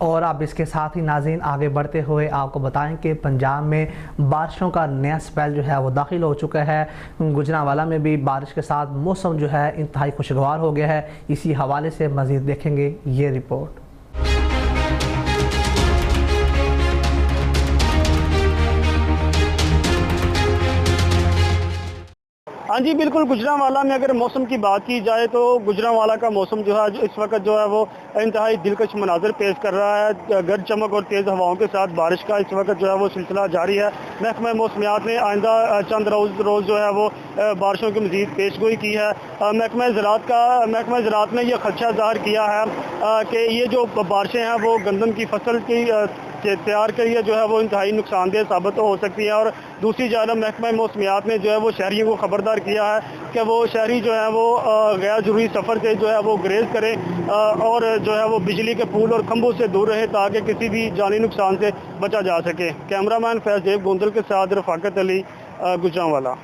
और अब इसके साथ ही नाज़रीन आगे बढ़ते हुए आपको बताएं कि पंजाब में बारिशों का नया स्पेल जो है वो दाखिल हो चुका है। गुजरांवाला में भी बारिश के साथ मौसम जो है इंतहाई खुशगवार हो गया है। इसी हवाले से मज़ीद देखेंगे ये रिपोर्ट। हाँ जी, बिल्कुल। गुजरांवाला में अगर मौसम की बात की जाए तो गुजरांवाला का मौसम जो है इस वक्त जो है वो इंतहाई दिलकश मनाजर पेश कर रहा है। गर्द चमक और तेज़ हवाओं के साथ बारिश का इस वक्त जो है वो सिलसिला जारी है। महकमा मौसमियात ने आइंदा चंद रोज़ जो है वो बारिशों की मज़ीद पेशगोई की है। महकमा ज़राअत ने यह खदशा ज़ाहिर किया है कि ये जो बारिशें हैं वो गंदम की फसल की तैयार के लिए जो है वो इंतहाई नुकसानदेह साबित हो सकती है। और दूसरी जानब महकमा मौसमियात ने जो है वो शहरियों को खबरदार किया है कि वो शहरी जो है वो गैर ज़रूरी सफ़र से जो है वो गुरेज करें और जो है वो बिजली के पुल और खंभों से दूर रहें ताकि किसी भी जानी नुकसान से बचा जा सके। कैमरामैन फैज़ देव गोंदल के साथ रफ़ाकत अली, गुजरांवाला।